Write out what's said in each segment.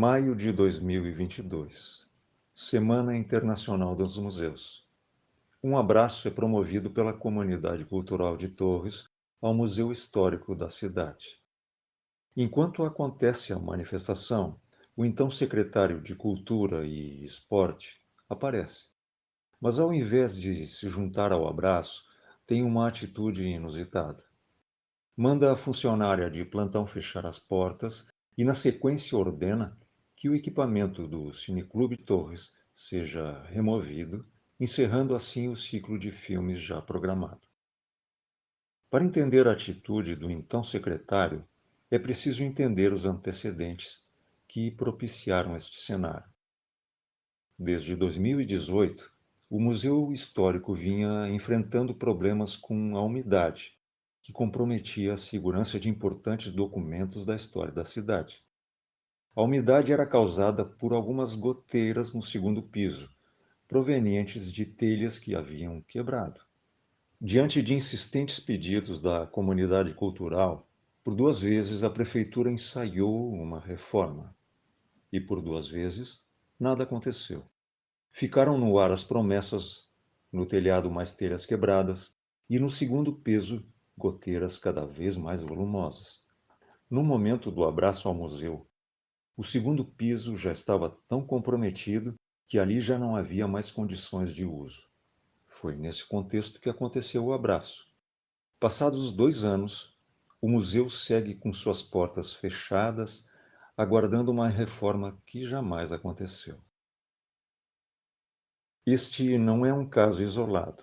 Maio de 2022, Semana Internacional dos Museus. Um abraço é promovido pela Comunidade Cultural de Torres ao Museu Histórico da cidade. Enquanto acontece a manifestação, o então secretário de Cultura e Esporte aparece, mas ao invés de se juntar ao abraço, tem uma atitude inusitada. Manda a funcionária de plantão fechar as portas e, na sequência, ordena que o equipamento do Cineclube Torres seja removido, encerrando assim o ciclo de filmes já programado. Para entender a atitude do então secretário, é preciso entender os antecedentes que propiciaram este cenário. Desde 2018, o Museu Histórico vinha enfrentando problemas com a umidade, que comprometia a segurança de importantes documentos da história da cidade. A umidade era causada por algumas goteiras no segundo piso, provenientes de telhas que haviam quebrado. Diante de insistentes pedidos da comunidade cultural, por 2 vezes a prefeitura ensaiou uma reforma. E por 2 vezes nada aconteceu. Ficaram no ar as promessas, no telhado mais telhas quebradas e no segundo piso goteiras cada vez mais volumosas. No momento do abraço ao museu, o segundo piso já estava tão comprometido que ali já não havia mais condições de uso. Foi nesse contexto que aconteceu o abraço. Passados 2 anos, o museu segue com suas portas fechadas, aguardando uma reforma que jamais aconteceu. Este não é um caso isolado,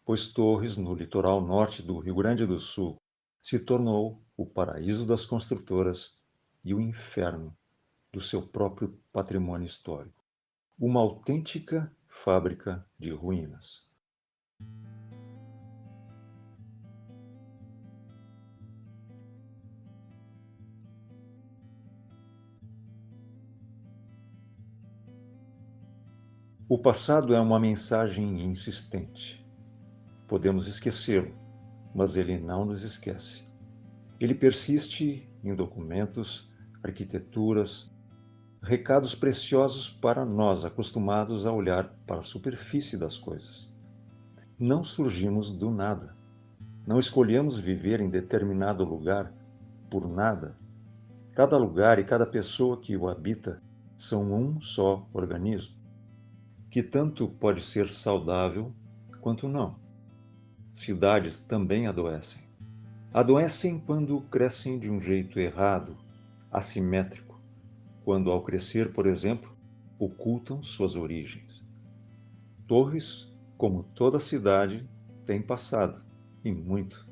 pois Torres, no litoral norte do Rio Grande do Sul, se tornou o paraíso das construtoras e o inferno do seu próprio patrimônio histórico, uma autêntica fábrica de ruínas. O passado é uma mensagem insistente. Podemos esquecê-lo, mas ele não nos esquece. Ele persiste em documentos, arquiteturas, recados preciosos para nós acostumados a olhar para a superfície das coisas. Não surgimos do nada. Não escolhemos viver em determinado lugar por nada. Cada lugar e cada pessoa que o habita são um só organismo, que tanto pode ser saudável quanto não. Cidades também adoecem. Adoecem quando crescem de um jeito errado, assimétrico, quando ao crescer, por exemplo, ocultam suas origens. Torres, como toda cidade, tem passado, e muito.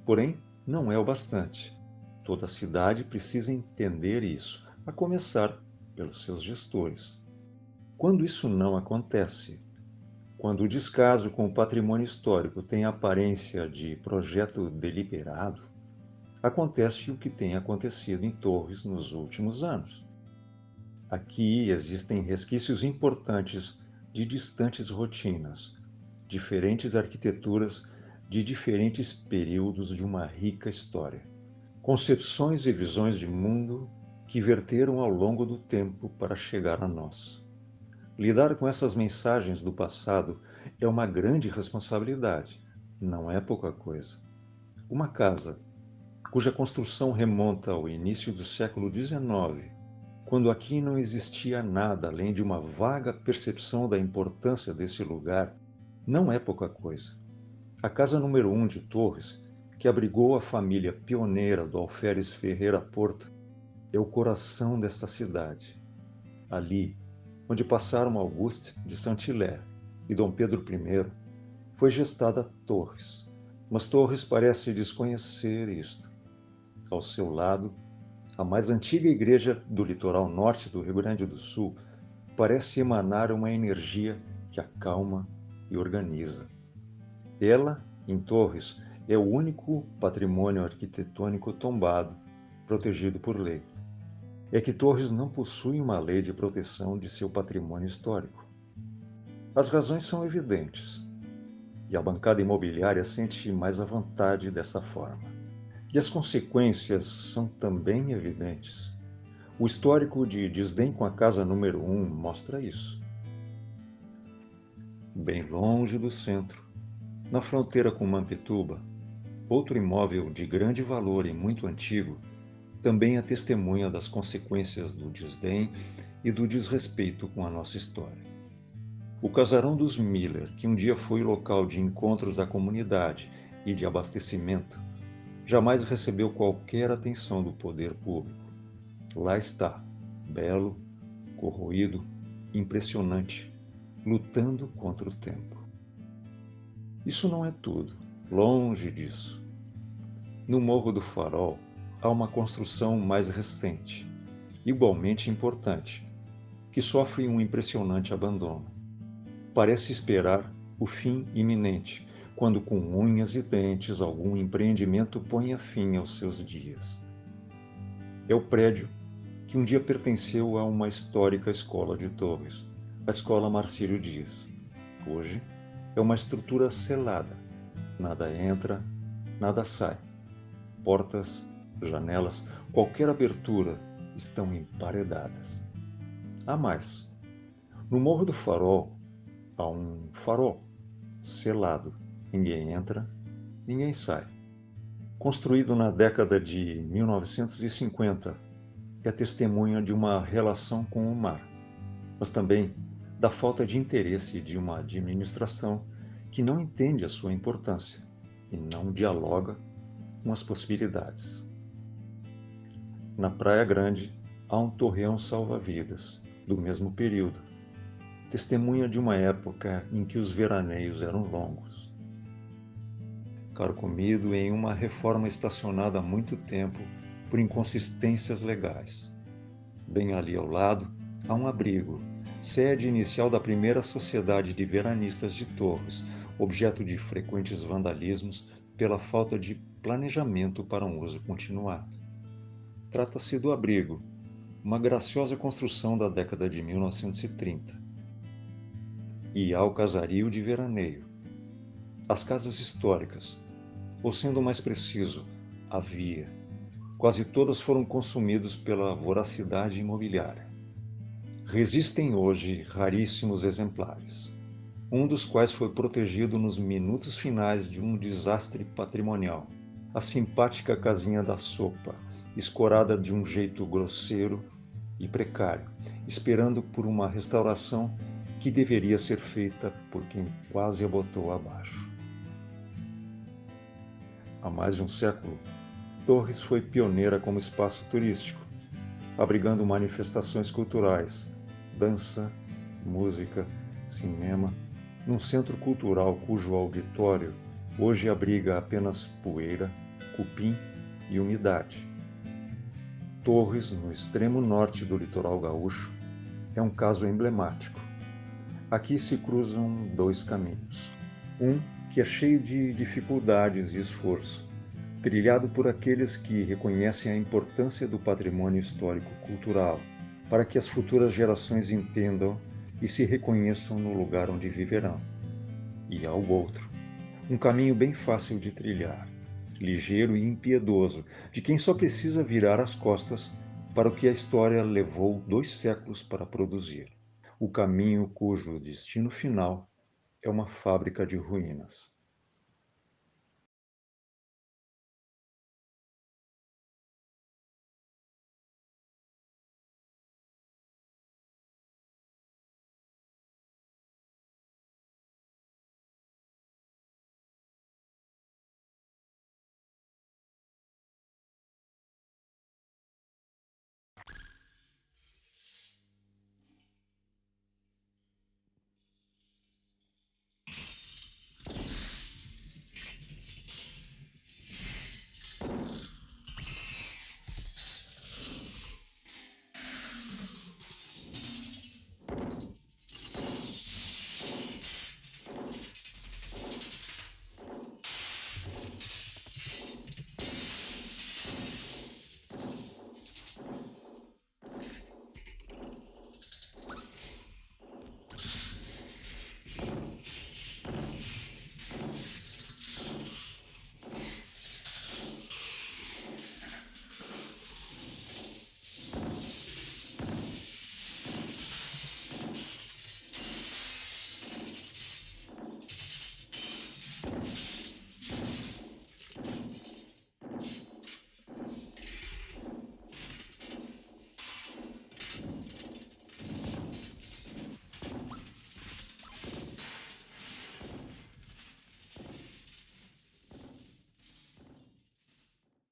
Porém, não é o bastante. Toda cidade precisa entender isso, a começar pelos seus gestores. Quando isso não acontece, quando o descaso com o patrimônio histórico tem a aparência de projeto deliberado, acontece o que tem acontecido em Torres nos últimos anos. Aqui existem resquícios importantes de distantes rotinas, diferentes arquiteturas de diferentes períodos de uma rica história. Concepções e visões de mundo que verteram ao longo do tempo para chegar a nós. Lidar com essas mensagens do passado é uma grande responsabilidade, não é pouca coisa. Uma casa, cuja construção remonta ao início do século XIX, quando aqui não existia nada além de uma vaga percepção da importância desse lugar, não é pouca coisa. A casa número 1 de Torres, que abrigou a família pioneira do Alferes Ferreira Porto, é o coração desta cidade. Ali, onde passaram Auguste de Saint-Hilaire e Dom Pedro I, foi gestada Torres. Mas Torres parece desconhecer isto. Ao seu lado, a mais antiga igreja do litoral norte do Rio Grande do Sul parece emanar uma energia que acalma e organiza. Ela, em Torres, é o único patrimônio arquitetônico tombado, protegido por lei. É que Torres não possui uma lei de proteção de seu patrimônio histórico. As razões são evidentes, e a bancada imobiliária sente mais à vontade dessa forma. E as consequências são também evidentes. O histórico de desdém com a casa número 1 mostra isso. Bem longe do centro, na fronteira com Mampituba, outro imóvel de grande valor e muito antigo, também é testemunha das consequências do desdém e do desrespeito com a nossa história. O casarão dos Miller, que um dia foi local de encontros da comunidade e de abastecimento, jamais recebeu qualquer atenção do poder público. Lá está, belo, corroído, impressionante, lutando contra o tempo. Isso não é tudo, longe disso. No Morro do Farol há uma construção mais recente, igualmente importante, que sofre um impressionante abandono. Parece esperar o fim iminente, quando com unhas e dentes algum empreendimento ponha fim aos seus dias. É o prédio que um dia pertenceu a uma histórica escola de Torres, a Escola Marcílio Dias. Hoje é uma estrutura selada. Nada entra, nada sai. Portas, janelas, qualquer abertura estão emparedadas. Há mais. No Morro do Farol há um farol selado. Ninguém entra, ninguém sai. Construído na década de 1950, é testemunha de uma relação com o mar, mas também da falta de interesse de uma administração que não entende a sua importância e não dialoga com as possibilidades. Na Praia Grande há um torreão salva-vidas do mesmo período, testemunha de uma época em que os veraneios eram longos. Carcomido em uma reforma estacionada há muito tempo por inconsistências legais. Bem ali ao lado há um abrigo, sede inicial da primeira sociedade de veranistas de Torres, objeto de frequentes vandalismos pela falta de planejamento para um uso continuado. Trata-se do abrigo, uma graciosa construção da década de 1930. E há o casario de veraneio. As casas históricas, ou sendo mais preciso, havia. Quase todas foram consumidas pela voracidade imobiliária. Resistem hoje raríssimos exemplares, um dos quais foi protegido nos minutos finais de um desastre patrimonial. A simpática casinha da sopa, escorada de um jeito grosseiro e precário, esperando por uma restauração que deveria ser feita por quem quase a botou abaixo. Há mais de um século, Torres foi pioneira como espaço turístico, abrigando manifestações culturais, dança, música, cinema, num centro cultural cujo auditório hoje abriga apenas poeira, cupim e umidade. Torres, no extremo norte do litoral gaúcho, é um caso emblemático. Aqui se cruzam dois caminhos. Um que é cheio de dificuldades e esforço, trilhado por aqueles que reconhecem a importância do patrimônio histórico-cultural, para que as futuras gerações entendam e se reconheçam no lugar onde viverão. E ao outro, um caminho bem fácil de trilhar, ligeiro e impiedoso, de quem só precisa virar as costas para o que a história levou 2 séculos para produzir. O caminho cujo destino final é uma fábrica de ruínas.